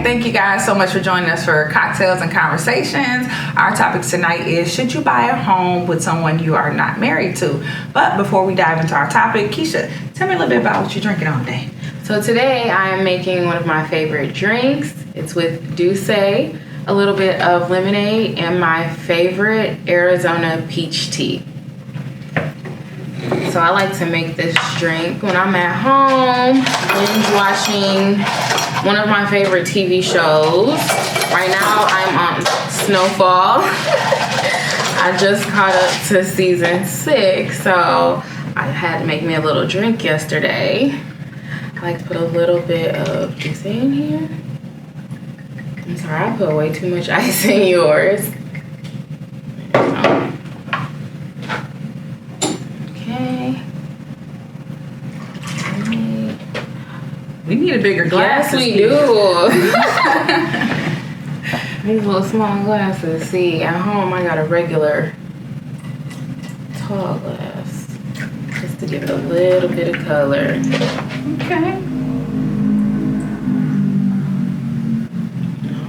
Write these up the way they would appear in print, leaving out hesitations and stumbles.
Thank you guys so much for joining us for Cocktails and Conversations. Our topic tonight is, should you buy a home with someone you are not married to? But before we dive into our topic, Keisha, tell me a little bit about what you're drinking all day. So today I am making one of my favorite drinks. It's with Douce, a little bit of lemonade, and my favorite Arizona peach tea. So I like to make this drink when I'm at home, binge watching one of my favorite TV shows. Right now I'm on Snowfall. I just caught up to season 6, so I had to make me a little drink yesterday. I like to put a little bit of Douce in here. I'm sorry, I put way too much ice in yours. We need a bigger glass. Yes, we do. These little small glasses. See, at home I got a regular tall glass just to give it a little bit of color. Okay.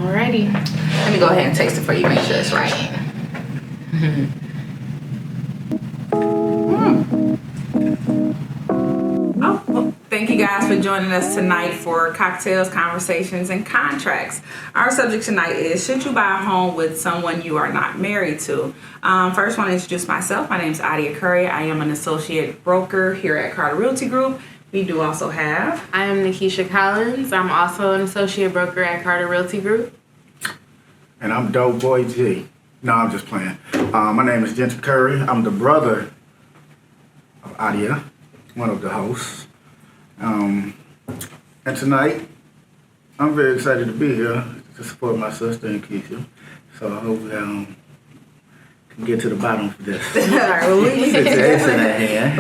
Alrighty. Let me go ahead and taste it for you. Make sure it's right. Thank you guys for joining us tonight for Cocktails, Conversations, and Contracts. Our subject tonight is, should you buy a home with someone you are not married to? First, I want to introduce myself. My name is Adia. I am an associate broker here at Carter Realty Group. We do also have... I am Nakisha Collins. I'm also an associate broker at Carter Realty Group. And I'm Dope Boy G. No, I'm just playing. My name is Jensen Curry. I'm the brother of Adia, one of the hosts. And tonight, I'm very excited to be here to support my sister and Keisha. So I hope we can get to the bottom of this. All right, well,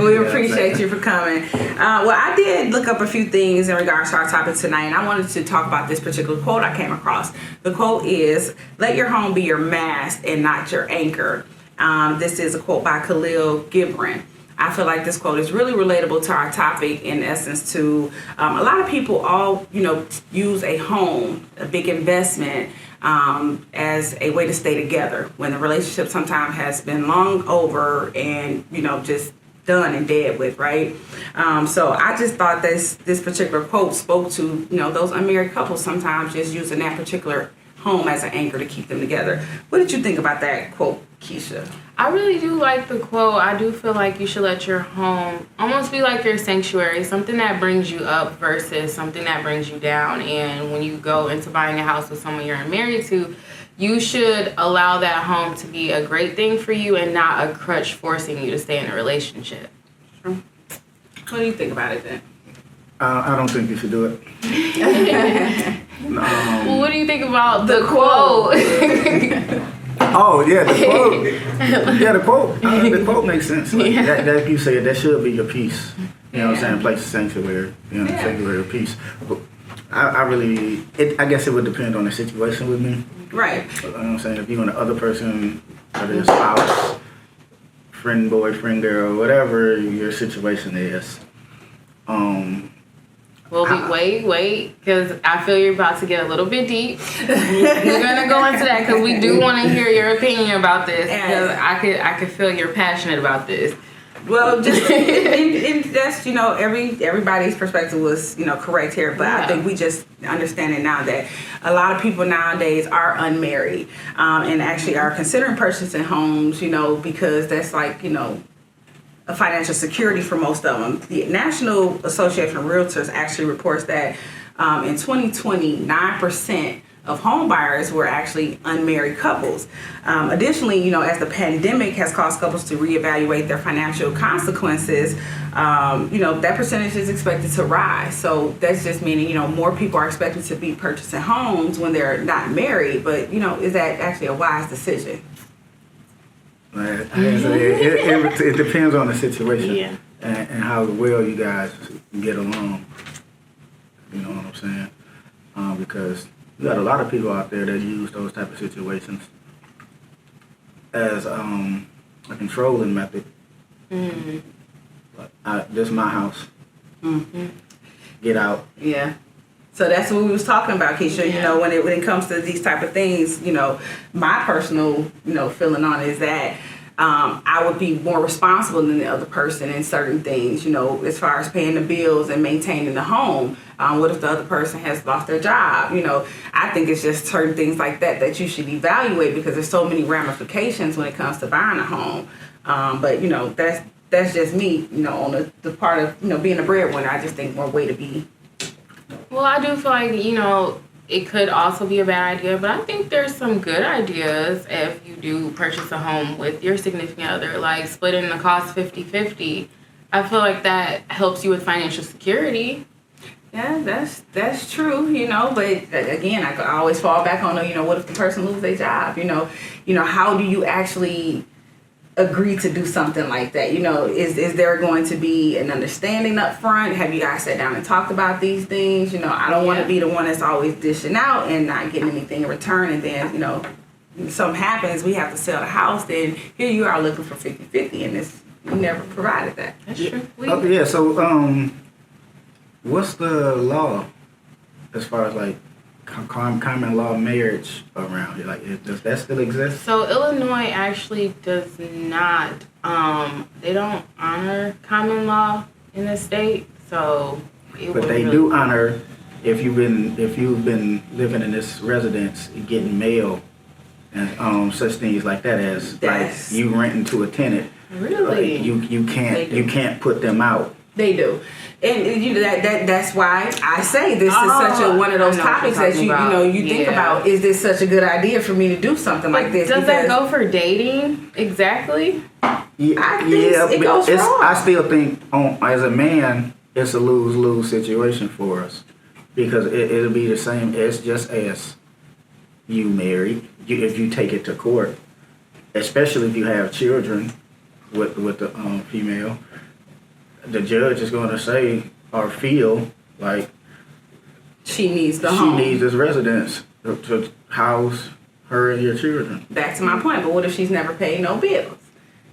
we appreciate you for coming. Well, I did look up a few things in regards to our topic tonight, and I wanted to talk about this particular quote I came across. The quote is, "Let your home be your mast and not your anchor." This is a quote by Khalil Gibran. I feel like this quote is really relatable to our topic, in essence, to a lot of people use a home, a big investment, as a way to stay together when the relationship sometimes has been long over and, just done and dead with, right? So I just thought this particular quote spoke to, those unmarried couples sometimes just using that particular home as an anchor to keep them together. What did you think about that quote, Keisha? I really do like the quote. I do feel like you should let your home almost be like your sanctuary, something that brings you up versus something that brings you down. And when you go into buying a house with someone you're married to, you should allow that home to be a great thing for you and not a crutch forcing you to stay in a relationship. Sure. What do you think about it then? I don't think you should do it. Well, what do you think about the quote? Oh, yeah, the quote. The quote makes sense. Like, that you said, that should be your peace. You know what I'm saying? Place of sanctuary. Sanctuary of peace. But I guess it would depend on the situation with me. Right. You know what I'm saying? If you and the other person, whether it's spouse, friend boy, friend girl, whatever your situation is. Well, wait, because I feel you're about to get a little bit deep. We're gonna go into that because we do want to hear your opinion about this. Because I could feel you're passionate about this. Well, just and that's everybody's perspective was correct here, but I think we just understand it now that a lot of people nowadays are unmarried and actually are considering purchasing homes, because that's like a financial security for most of them. The National Association of Realtors actually reports that in 2020, 9% of home buyers were actually unmarried couples. Additionally, as the pandemic has caused couples to reevaluate their financial consequences, that percentage is expected to rise. So that's just meaning, more people are expected to be purchasing homes when they're not married. But, is that actually a wise decision? It depends on the situation and how well you guys get along. You know what I'm saying? because you got a lot of people out there that use those type of situations as a controlling method. Mm-hmm. But this is my house. Mm-hmm. Get out. Yeah. So that's what we was talking about, Keisha. You know, when it comes to these type of things, you know, my personal, you know, feeling on it is that I would be more responsible than the other person in certain things, you know, as far as paying the bills and maintaining the home. What if the other person has lost their job? You know, I think it's just certain things like that you should evaluate, because there's so many ramifications when it comes to buying a home. But, you know, that's just me, you know, on the part of, you know, being a breadwinner. I just think more way to be. Well, I do feel like, you know, it could also be a bad idea, but I think there's some good ideas if you do purchase a home with your significant other, like splitting the cost 50-50. I feel like that helps you with financial security. Yeah, that's true, you know, but again, I always fall back on, you know, what if the person loses their job? You know, how do you actually agree to do something like that? You know, is there going to be an understanding up front? Have you guys sat down and talked about these things? You know, I don't want to be the one that's always dishing out and not getting anything in return, and then, you know, something happens, we have to sell the house, then here you are looking for 50-50, and you never provided that. That's true. Yeah, so what's the law as far as like common law marriage around here? Like, does that still exist? So Illinois actually does not. They don't honor common law in the state. So, but they do honor if you've been living in this residence, getting mail and such things like that as like you renting to a tenant. Really? You can't put them out. They do. And you know that's why I say this is such one of those topics that you think about. Is this such a good idea for me to do something like this? Does that go for dating exactly? I think it goes wrong. I still think as a man, it's a lose-lose situation for us, because it'll be the same as just as you married. If you take it to court, especially if you have children with the female. The judge is going to say or feel like she needs the home. She needs this residence to house her and your children. Back to my point, but what if she's never paid no bills?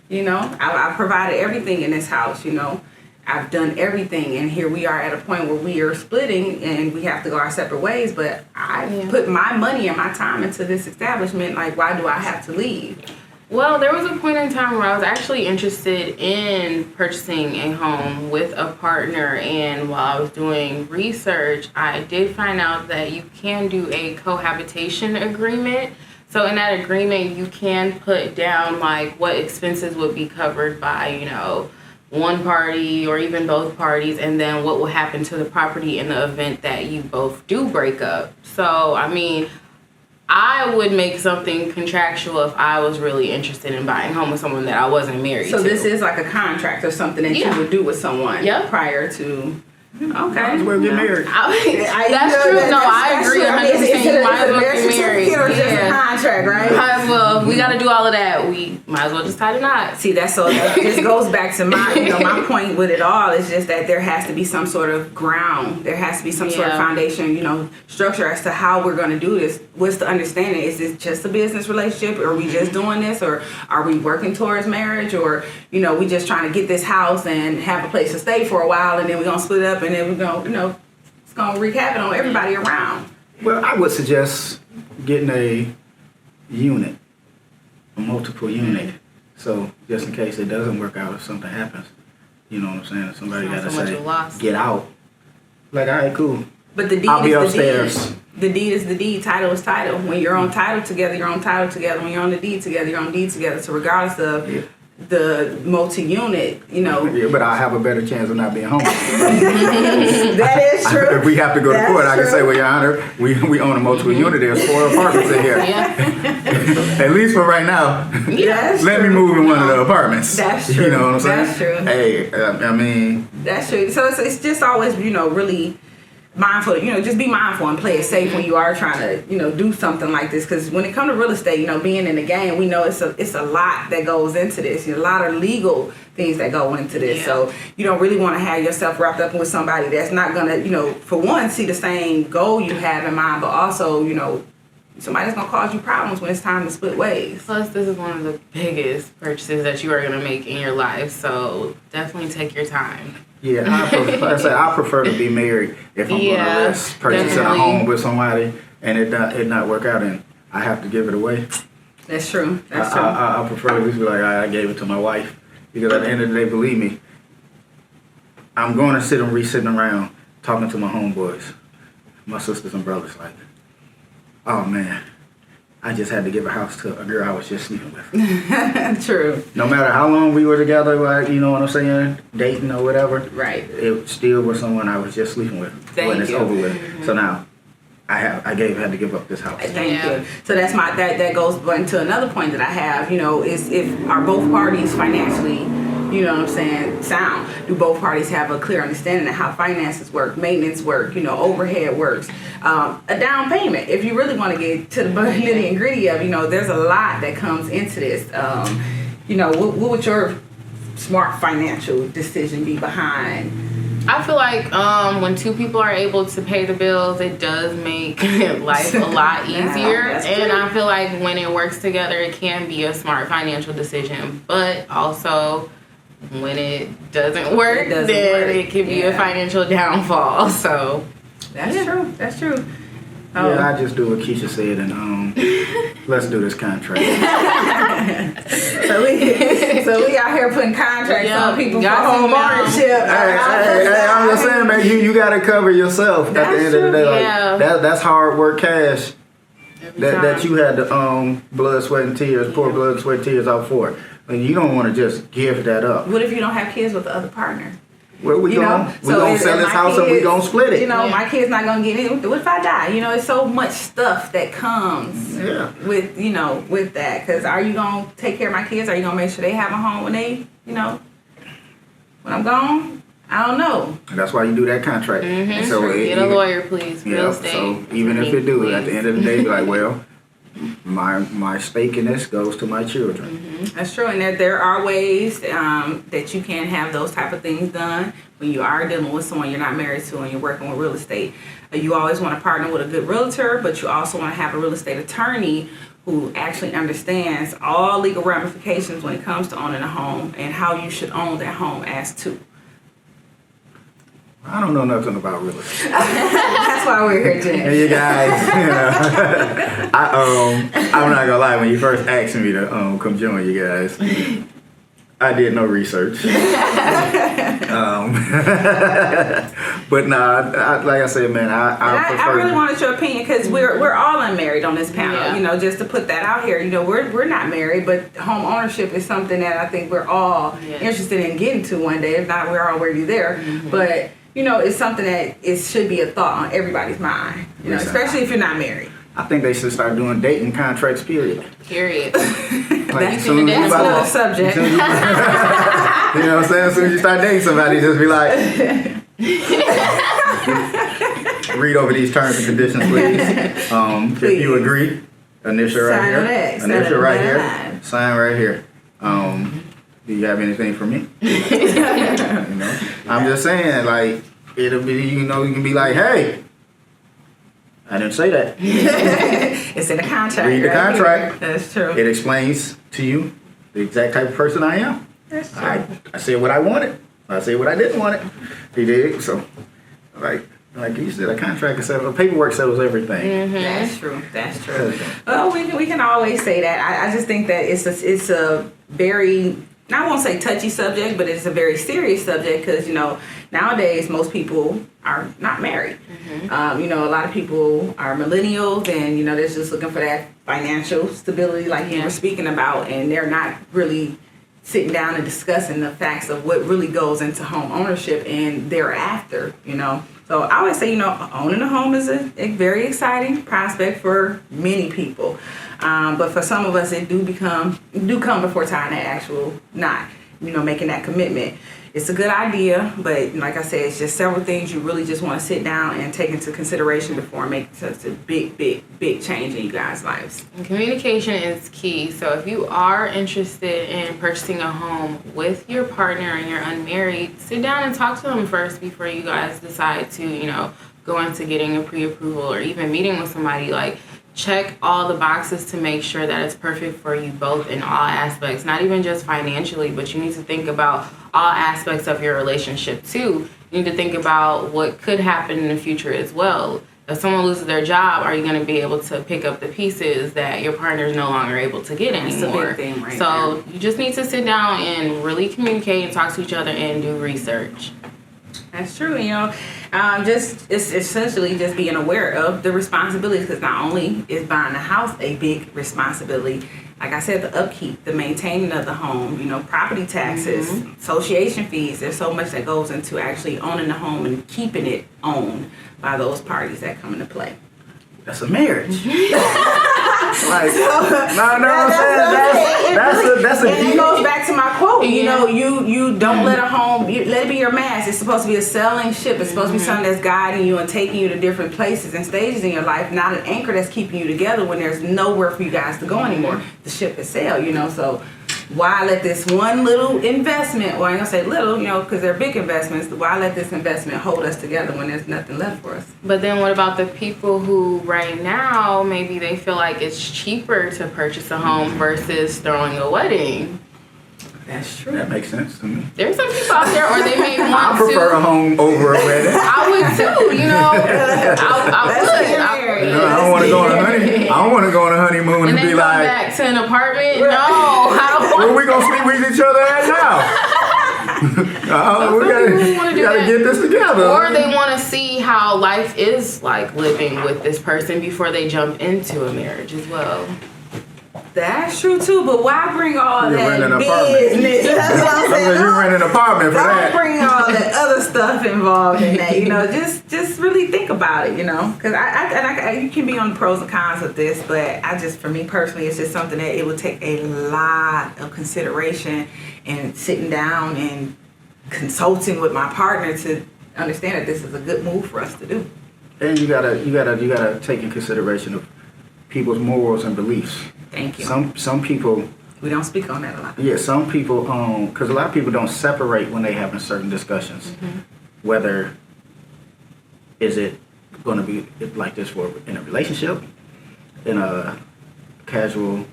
You know, I've provided everything in this house, you know. I've done everything, and here we are at a point where we are splitting and we have to go our separate ways, but I put my money and my time into this establishment. Like, why do I have to leave? Well, there was a point in time where I was actually interested in purchasing a home with a partner, and while I was doing research, I did find out that you can do a cohabitation agreement. So in that agreement, you can put down like what expenses would be covered by, you know, one party or even both parties, and then what will happen to the property in the event that you both do break up. So, I mean, I would make something contractual if I was really interested in buying a home with someone that I wasn't married to. So this is like a contract or something that you would do with someone prior to... Okay. We'll get married. That's true. I agree. 100%. You might as well get married. Or just a contract, right? Might as well. We got to do all of that. We might as well just tie the knot. See, that just goes back to my point with it all. Is just that there has to be some sort of ground. There has to be some sort of foundation, structure as to how we're going to do this. What's the understanding? Is this just a business relationship? Or are we just doing this? Or are we working towards marriage? Or, we just trying to get this house and have a place to stay for a while, and then we're going to split up, and then we're going to, it's going to wreak havoc on everybody around. Well, I would suggest getting a unit, a multiple unit. So just in case it doesn't work out, if something happens, you know what I'm saying? Somebody got to say, get out. Like, all right, cool. But the deed I'll be is upstairs. The deed. The deed is the deed. Title is title. When you're on title together, you're on title together. When you're on the deed together, you're on deed together. So regardless of the multi-unit, Yeah, but I have a better chance of not being home. That is true. If we have to go to court, I can say, well, Your Honor, we own a multiple unit. There's 4 apartments in here. At least for right now. Let me move in one of the apartments. That's true. You know what I'm saying? That's true. Hey, I mean. That's true. So it's just always, really mindful, just be mindful and play it safe when you are trying to, do something like this. Because when it comes to real estate, being in the game, we know it's a lot that goes into this. A lot of legal things that go into this. Yeah. So you don't really want to have yourself wrapped up with somebody that's not going to, for one, see the same goal you have in mind, but also, somebody's going to cause you problems when it's time to split ways. Plus, this is one of the biggest purchases that you are going to make in your life. So definitely take your time. Yeah, I prefer to be married if I'm going to risk purchasing a home with somebody and it not work out and I have to give it away. That's true. I prefer to at least be like, I gave it to my wife. Because at the end of the day, believe me, I'm going to sitting around talking to my homeboys, my sisters and brothers, like, oh man, I just had to give a house to a girl I was just sleeping with. True. No matter how long we were together, like, you know what I'm saying, dating or whatever. Right. It still was someone I was just sleeping with when it's over with. Mm-hmm. So now, I had to give up this house. Thank you. So that's that goes into another point that I have, is if are both parties financially, sound? Do both parties have a clear understanding of how finances work, maintenance work, overhead works, a down payment? If you really want to get to the nitty and gritty of, there's a lot that comes into this. What would your smart financial decision be behind? I feel like when two people are able to pay the bills, it does make life a lot easier. And I feel like when it works together, it can be a smart financial decision. But also, when it doesn't work, it can be a financial downfall. So that's true. Yeah, I just do what Keisha said, and let's do this contract. so we out here putting contracts on people for home ownership. Hey, I'm just saying, man, you got to cover yourself at the end of the day. Like, that's hard work cash that you had to blood, sweat, and tears, pour blood, sweat, and tears out for. And you don't want to just give that up. What if you don't have kids with the other partner? Well, we gonna sell this house and we gonna split it. My kid's not gonna get it. What if I die? It's so much stuff that comes with with that. Because are you gonna take care of my kids? Are you gonna make sure they have a home when they when I'm gone? I don't know. And that's why you do that contract. Mm-hmm. So get a lawyer, please. Real estate. So even if you do it, at the end of the day, be like, well, my stake in this goes to my children. Mm-hmm. That's true, and there are ways that you can have those type of things done when you are dealing with someone you're not married to and you're working with real estate. You always want to partner with a good realtor, but you also want to have a real estate attorney who actually understands all legal ramifications when it comes to owning a home and how you should own that home as to. I don't know nothing about real estate. That's why we're here, Jen. And you guys, I'm not gonna lie. When you first asked me to come join you guys, I did no research. But nah, like I said, man, I really wanted your opinion because we're all unmarried on this panel. Yeah. Just to put that out here. We're not married, but home ownership is something that I think we're all interested in getting to one day. If not, we're already there. Mm-hmm. But it's something that it should be a thought on everybody's mind. Especially if you're not married. I think they should start doing dating contracts. Period. Like, that's another subject. You know what I'm saying? As soon as you start dating somebody, just be like, read over these terms and conditions, please. If you agree, initial right here. Initial right here. Sign right here. Do you have anything for me? I'm just saying, like, it'll be, you can be like, hey, I didn't say that. It's in the contract. Read the contract. That's true. It explains to you the exact type of person I am. That's true. I said what I wanted. I said what I didn't want it. He did. So, like you said, a contract settles, paperwork settles everything. Mm-hmm. That's true. Well, we can always say that. I just think that it's a very, I won't say touchy subject, but it's a very serious subject because, nowadays most people are not married. Mm-hmm. A lot of people are millennials and, they're just looking for that financial stability like you were speaking about, and they're not really sitting down and discussing the facts of what really goes into home ownership and thereafter, So I always say, owning a home is a very exciting prospect for many people. But for some of us, it do come before time that actual not, making that commitment. it's a good idea, but like I said, it's just several things you really just want to sit down and take into consideration before making such a big change in you guys' lives. And communication is key. So if you are interested in purchasing a home with your partner and you're unmarried, sit down and talk to them first before you guys decide to, you know, go into getting a pre-approval or even meeting with somebody. Like, check all the boxes to make sure that it's perfect for you both in all aspects, not even just financially, but you need to think about all aspects of your relationship too. You need to think about what could happen in the future as well. If someone loses their job, are you going to be able to pick up the pieces that your partner is no longer able to get anymore? That's a big thing right so there. You just need to sit down and really communicate and talk to each other and do research. That's true, you know. It's essentially just being aware of the responsibilities, because not only is buying a house a big responsibility, like I said, the upkeep, the maintaining of the home, you know, property taxes, association fees. There's so much that goes into actually owning the home and keeping it owned by those parties that come into play. That's a marriage. Like, that's a and it goes back to my quote. You know, you don't let a home, let it be your mast. It's supposed to be a sailing ship. It's supposed to be something that's guiding you and taking you to different places and stages in your life, not an anchor that's keeping you together when there's nowhere for you guys to go anymore. The ship has sailed, you know, so why let this one little investment, or I ain't gonna say little, you know, because they're big investments, why let this investment hold us together when there's nothing left for us? But then what about the people who right now, maybe they feel like it's cheaper to purchase a home versus throwing a wedding? That's true. That makes sense to me. There's some people out there, or they may want I prefer a home over a wedding. I would too, you know. I don't want to go on a honeymoon. I don't want to go on a honeymoon and be like, back to an apartment. No, I don't want. where we gonna sleep with each other at now? We gotta get this together. Or they want to see how life is like living with this person before they jump into a marriage as well. That's true too, but why bring all You're that renting an business? That's what I'm saying. You're renting an apartment for that. Don't bring all that other stuff involved in that. You know, just really think about it. You know, because you can be on the pros and cons of this, but for me personally, it's just something that it would take a lot of consideration and sitting down and consulting with my partner to understand that this is a good move for us to do. And you gotta take in consideration of people's morals and beliefs. Thank you. Some people. We don't speak on that a lot. Yeah, some people, because a lot of people don't separate when they having certain discussions. Mm-hmm. Whether is it going to be like this in a relationship, in a casual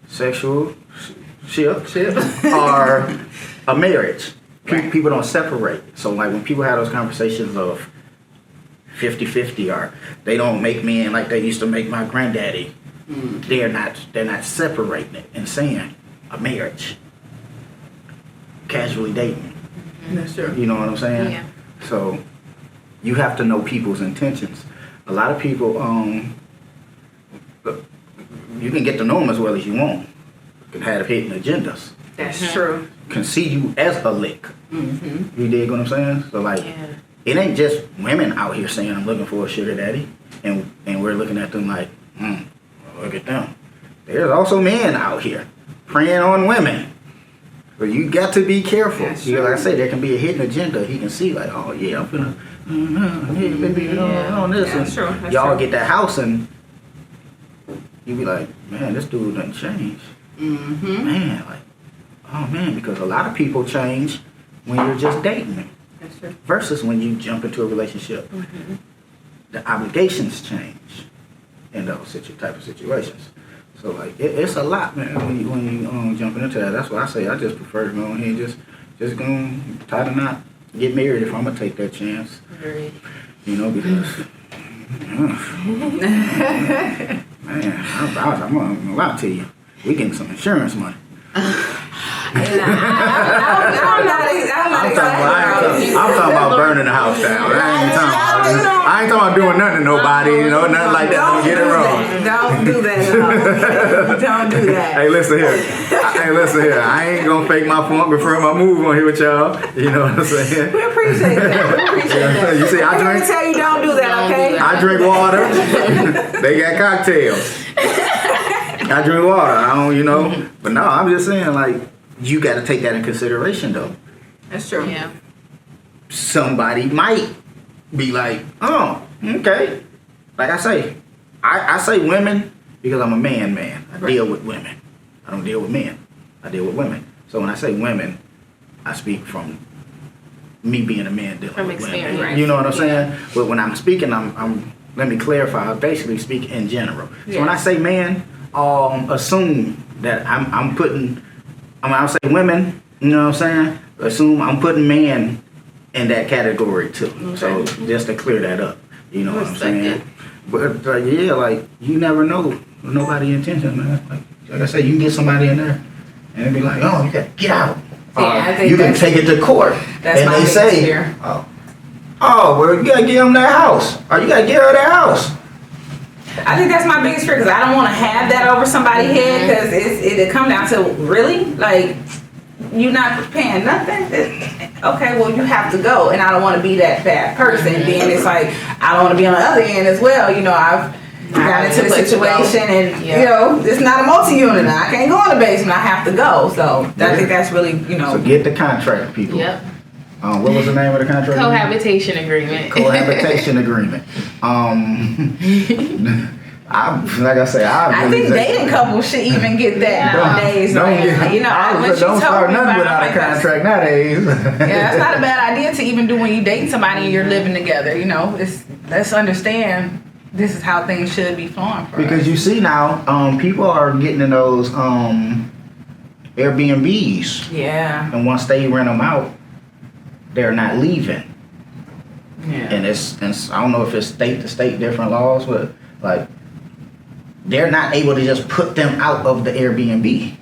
sexual ship, or a marriage. Right. People don't separate. So like when people have those conversations of 50-50, or they don't make men like they used to make my granddaddy. They're not separating it and saying a marriage, casually dating. That's true. You know what I'm saying? Yeah. So you have to know people's intentions. A lot of people, you can get to know them as well as you want. You can have hidden agendas. That's true. Can see you as a lick. Mm-hmm. You dig what I'm saying? So like, It ain't just women out here saying I'm looking for a sugar daddy, and we're looking at them like, look at them. There's also men out here preying on women. But you got to be careful. Like I say, there can be a hidden agenda. He can see like, oh yeah, I'm finna, baby, on this. That's true. Y'all get that house and you be like, man, this dude done changed. Mm-hmm. Man, like, oh man, because a lot of people change when you're just dating them. That's true. Versus when you jump into a relationship. Mm-hmm. The obligations change in those type of situations. So like it's a lot, man, when you jumping into that. That's why I say I just prefer to go ahead and just go try to not get married if I'm gonna take that chance. Right. You know, because man, I'm gonna lie to you. We getting some insurance money. I'm talking about burning the house down. I ain't talking about doing nothing to nobody, nothing like that. Don't get it wrong. Don't do that at all. Don't do that. Hey, listen here. I ain't gonna fake my funk before my move on here with y'all. You know what I'm saying? We appreciate that. You see, I'm going to tell you don't do that, okay? I drink water. They got cocktails. I drink water. I don't, But no, I'm just saying, like, you got to take that in consideration, though. That's true. Yeah. Somebody might be like, oh, okay. Like I say women because I'm a man. I deal with women. I don't deal with men. I deal with women. So when I say women, I speak from me being a man dealing From with experience. women. You know what I'm saying? But when I'm speaking, I'm let me clarify. I basically speak in general. So when I say man, assume that I'm putting. I'll say women. You know what I'm saying? Assume I'm putting man in that category too. Okay. So just to clear that up. You know what I'm saying? But like you never know nobody's intention, man. Like I said, you can get somebody in there and they be like, oh, you got to get out. You can take it to court. And they say, well, you got to get them their house. Or you got to get her their house. I think that's my biggest fear because I don't want to have that over somebody's head because it'll come down to really, like, you're not paying nothing. Okay, well, you have to go. And I don't want to be that bad person. Then it's like, I don't want to be on the other end as well. You know, I've got into the situation and, you know, it's not a multi-unit. I can't go in the basement. I have to go. So I think that's really, you know. So get the contract, people. Yep. What was the name of the contract? Cohabitation agreement. Cohabitation agreement. Like I say, I think dating couples should even get that nowadays. Don't start nothing without a contract nowadays. That's not a bad idea to even do when you dating somebody and you're living together. You know, let's understand this is how things should be flowing for because us. You see now, people are getting in those Airbnbs. Yeah. And once they rent them out, they're not leaving. Yeah. And it's I don't know if it's state to state different laws, but like they're not able to just put them out of the Airbnb.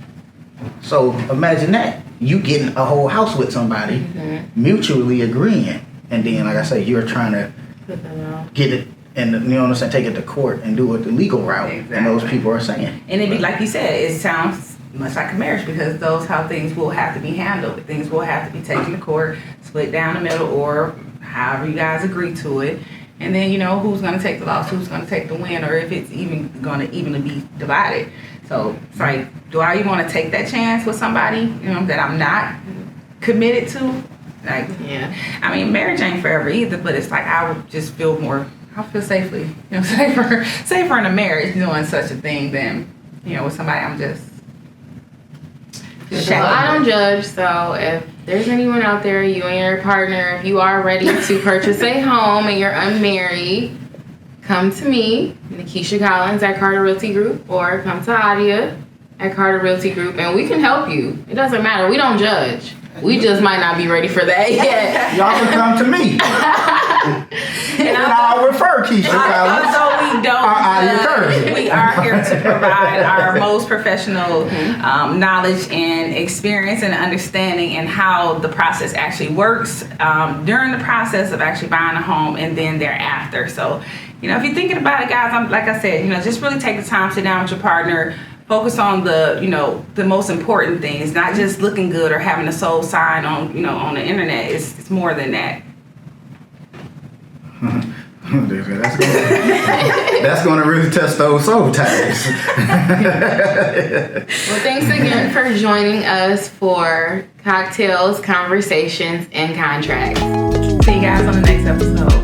So imagine that. You getting a whole house with somebody, mutually agreeing, and then like I say, you're trying to get it and you know what I'm saying, take it to court and do it the legal route. Exactly. And those people are saying. And it'd be like you said, it sounds much like a marriage because those how things will have to be handled. Things will have to be taken to court, split down the middle, or however you guys agree to it. And then, you know, who's going to take the loss, who's going to take the win, or if it's even going to evenly be divided. So it's like, do I even want to take that chance with somebody, you know, that I'm not committed to? Like, I mean, marriage ain't forever either, but it's like I would just feel safely, you know, safer in a marriage doing such a thing than, you know, with somebody I'm just. Well, I don't judge, so if there's anyone out there, you and your partner, if you are ready to purchase a home and you're unmarried, come to me, Nakisha Collins at Carter Realty Group, or come to Adia at Carter Realty Group, and we can help you. It doesn't matter. We don't judge. We just might not be ready for that yet. Y'all can come to me. And I'll refer Keisha Collins. Although we don't, we are here to provide our most professional knowledge and experience and understanding and how the process actually works during the process of actually buying a home and then thereafter. So, you know, if you're thinking about it, guys, like I said, you know, just really take the time, sit down with your partner. Focus on the most important things, not just looking good or having a soul sign on, you know, on the internet. It's more than that. That's going to really test those soul ties. Well, thanks again for joining us for Cocktails, Conversations, and Contracts. See you guys on the next episode.